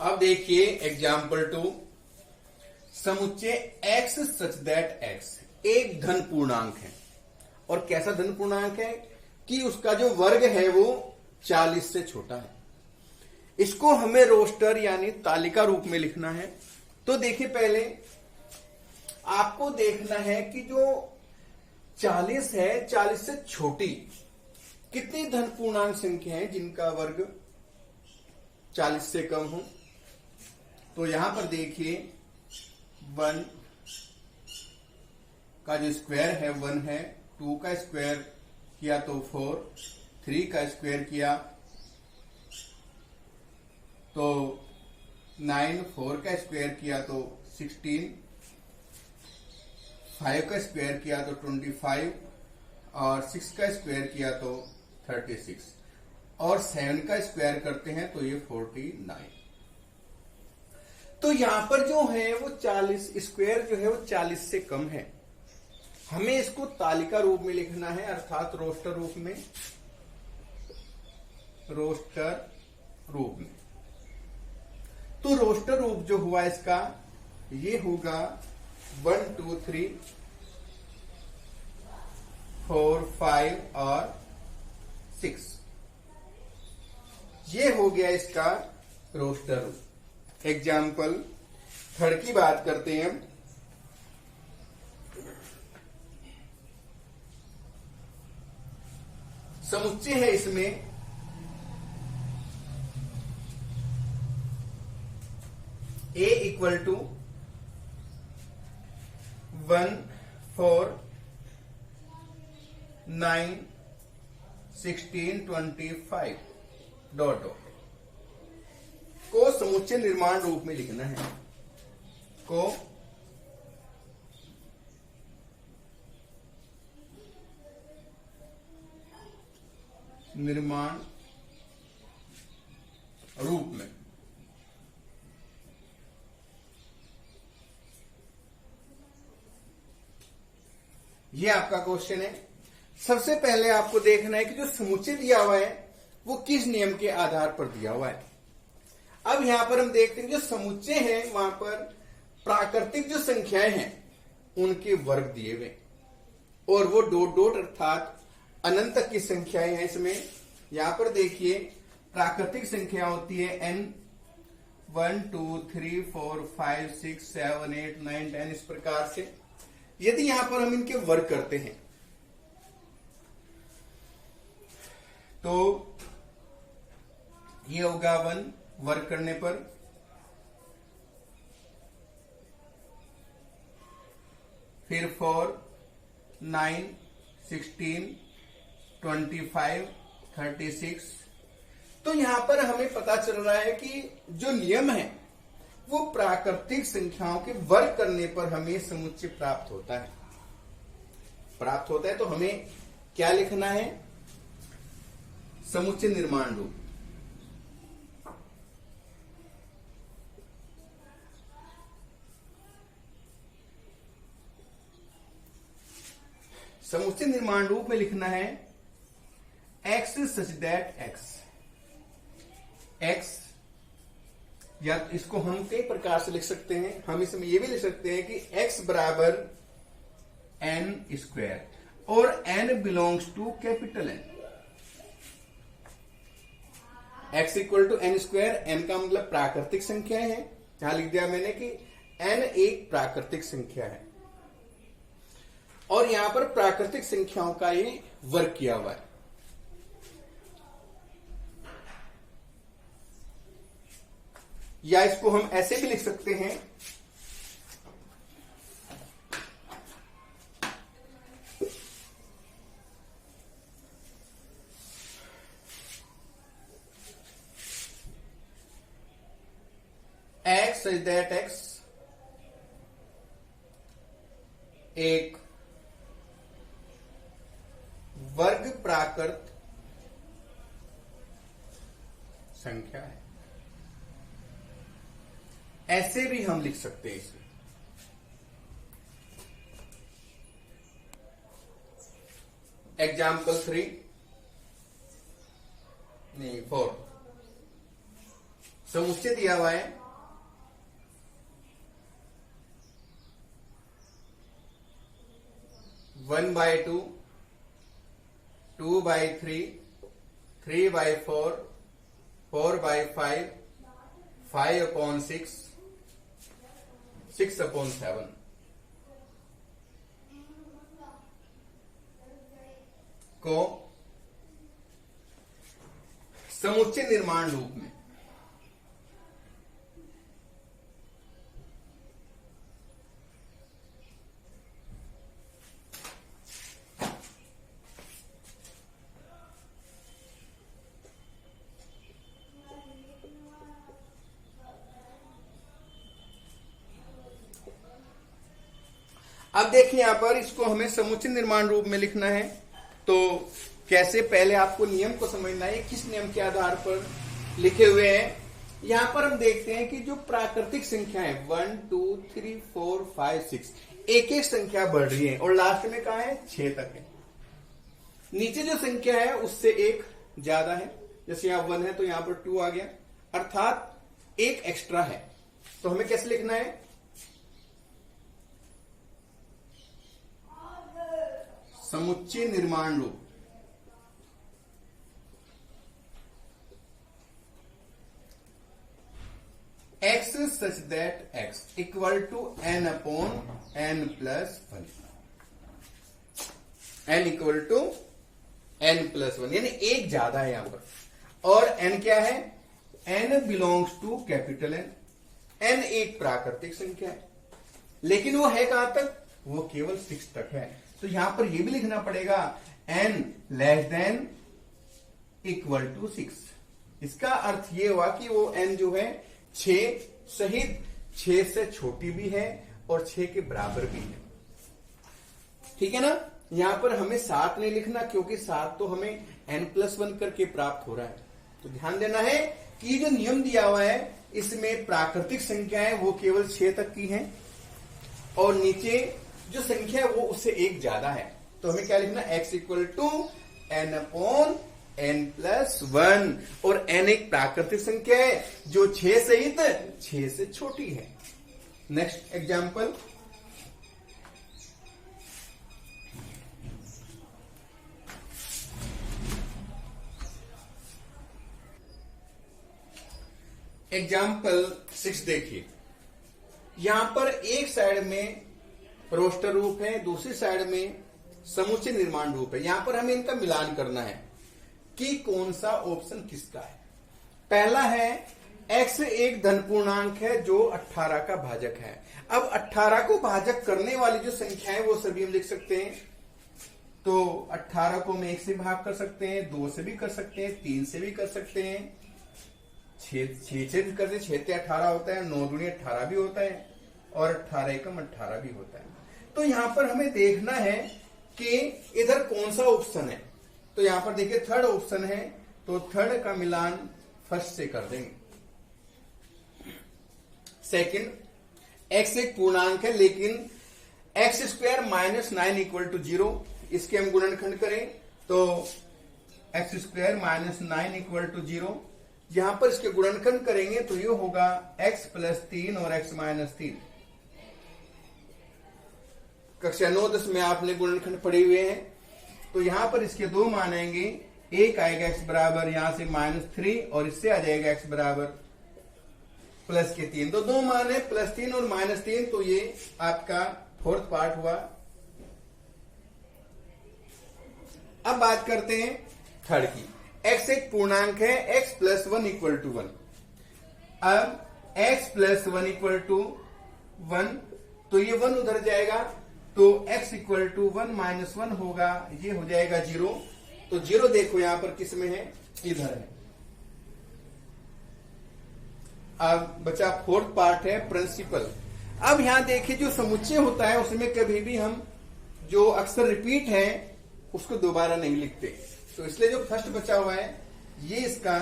अब देखिए एग्जाम्पल 2, समुच्चय x सच दैट x एक धन पूर्णांक है। और कैसा धन पूर्णांक है कि उसका जो वर्ग है वो 40 से छोटा है। इसको हमें रोस्टर यानी तालिका रूप में लिखना है। तो देखिए पहले आपको देखना है कि जो 40 है, 40 से छोटी कितनी धन पूर्णांक संख्या है जिनका वर्ग 40 से कम हो। तो यहां पर देखिए 1 का जो स्क्वायर है 1 है, 2 का स्क्वायर किया तो 4, 3 का स्क्वायर किया तो 9, 4 का स्क्वायर किया तो 16, 5 का स्क्वायर किया तो 25 और 6 का स्क्वायर किया तो 36 और 7 का स्क्वायर करते हैं तो ये 49। तो यहां पर जो है वो 40 स्क्वायर जो है वो 40 से कम है। हमें इसको तालिका रूप में लिखना है, अर्थात रोस्टर रूप में, रोस्टर रूप में। तो रोस्टर रूप जो हुआ इसका ये होगा 1 2 3 4 5 और 6। ये हो गया इसका रोस्टर रूप। एग्जाम्पल 3 की बात करते हैं। समुच्चय है इसमें a equal to 1 4 9 16 25 dot dot को समुच्चय निर्माण रूप में लिखना है। को निर्माण रूप में ये आपका क्वेश्चन है। सबसे पहले आपको देखना है कि जो समुच्चय दिया हुआ है वो किस नियम के आधार पर दिया हुआ है। अब यहां पर हम देखते हैं जो समुच्चय है वहां पर प्राकृतिक जो संख्याएं हैं उनके वर्ग दिए हुए और वो डॉट डॉट अर्थात अनंत तक की संख्याएं हैं इसमें। यहां पर देखिए प्राकृतिक संख्या होती है n 1 2 3 4 5 6 7 8 9 10 इस प्रकार से। यदि यहां पर हम इनके वर्ग करते हैं तो ये होगा 1 वर्ग करने पर, फिर 4 9 16 25 36। तो यहां पर हमें पता चल रहा है कि जो नियम है वो प्राकृतिक संख्याओं के वर्ग करने पर हमें समुच्चय प्राप्त होता है। तो हमें क्या लिखना है? समुच्चय निर्माण रूप। समुच्चय निर्माण रूप में लिखना है x सच दैट x या इसको हम कई प्रकार से लिख सकते हैं। हम इसमें यह भी लिख सकते हैं कि x बराबर n स्क्वायर और n belongs to capital N। x equal to n square, n का मतलब प्राकृतिक संख्या है। यहां लिख दिया मैंने कि n एक प्राकृतिक संख्या है और यहां पर प्राकृतिक संख्याओं का ये वर्ग किया हुआ है। या इसको हम ऐसे भी लिख सकते हैं x सच दैट x एक वर्ग प्राकृत संख्या है। ऐसे भी हम लिख सकते हैं इसे। एग्जाम्पल 3 नहीं 4 समुच्चय दिया हुआ है 1/2, 2/3, 3/4, 4/5, 5/6, 6/7 को समुच्चय निर्माण रूप में अब देखिए यहां पर इसको हमें समुच्चय निर्माण रूप में लिखना है। तो कैसे, पहले आपको नियम को समझना है, किस नियम के आधार पर लिखे हुए हैं। यहां पर हम देखते हैं कि जो प्राकृतिक संख्या है 1 2 3 4 5 6 एक एक संख्या बढ़ रही है और लास्ट में कहा है 6 तक है। नीचे जो संख्या है उससे एक ज्यादा है, जैसे यहां 1 है तो यहां पर 2 आ गया, अर्थात एक एक्स्ट्रा है। तो हमें कैसे लिखना है, समुच्चय निर्माण रूप। x such that x equal to n upon n plus 1, n equal to n plus 1, यानी एक ज्यादा है यहां पर। और n क्या है, n belongs to capital N। n एक प्राकृतिक संख्या है, लेकिन वो है कहां तक, वो केवल 6 तक है। तो यहां पर यह भी लिखना पड़ेगा n less than equal to 6। इसका अर्थ ये हुआ कि वो n जो है 6 सहित 6 से छोटी भी है और 6 के बराबर भी है। ठीक है ना। यहां पर हमें 7 नहीं लिखना, क्योंकि 7 तो हमें n+1 करके प्राप्त हो रहा है। तो ध्यान देना है कि जो नियम दिया हुआ है इसमें प्राकृतिक संख्या है वो केवल 6 तक की है और नीचे जो संख्या है वो उससे एक ज्यादा है। तो हमें क्या लिखना, x equal to n upon n+1, और n एक प्राकृतिक संख्या है जो 6 सहित 6 से छोटी है। नेक्स्ट एग्जाम्पल, एग्जाम्पल 6 देखिए। यहां पर एक साइड में रोस्टर रूप है, दूसरी साइड में समुच्चय निर्माण रूप है। यहां पर हमें इनका मिलान करना है कि कौन सा ऑप्शन किसका है। पहला है x एक धन पूर्णांक है जो 18 का भाजक है। अब 18 को भाजक करने वाली जो संख्या है वो सभी हम लिख सकते हैं। तो 18 को हम 1 से भाग कर सकते हैं, 2 से भी कर सकते हैं, 3 से भी कर सकते हैं, 6 से भी करते, 6 से 18 होता है, 9 दूनी 18 भी होता है और 18 एकम 18 भी होता है। तो यहां पर हमें देखना है कि इधर कौन सा ऑप्शन है। तो यहां पर देखिए थर्ड ऑप्शन है, तो थर्ड का मिलान फर्स्ट से कर देंगे। सेकंड, x एक पूर्णांक है लेकिन x² - 9 इक्वल टू 0, इसके हम गुणनखंड करें तो x² - 9 इक्वल टू 0। यहां पर इसके गुणनखंड करेंगे तो ये होगा x + 3 और x - 3। कक्षा 9-10 में आपने गुणनखंड पढ़े हुए हैं। तो यहां पर इसके दो मान आएंगे, एक आएगा x बराबर यहां से -3 और इससे आ जाएगा x बराबर +3। तो दो मान है +3 और -3, तो ये आपका फोर्थ पार्ट हुआ। अब बात करते हैं थर्ड की। x एक पूर्णांक है, x + 1 इक्वल टू 1। अब x + 1 इक्वल टू 1, तो ये 1 उधर जाएगा, तो x इक्वल टू 1 - 1 होगा, ये हो जाएगा 0। तो 0 देखो यहां पर किस में है, इधर है। अब बचा फोर्थ पार्ट है प्रिंसिपल। अब यहां देखिए जो समुच्चय होता है उसमें कभी भी हम जो अक्सर रिपीट है उसको दोबारा नहीं लिखते। तो इसलिए जो फर्स्ट बचा हुआ है ये इसका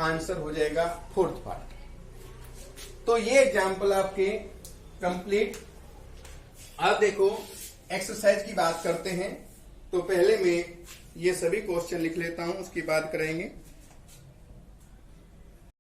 आंसर हो जाएगा फोर्थ पार्ट। तो ये एग्जाम्पल आपके कंप्लीट। अब देखो एक्सरसाइज की बात करते हैं। तो पहले मैं ये सभी क्वेश्चन लिख लेता हूं, उसकी बात करेंगे।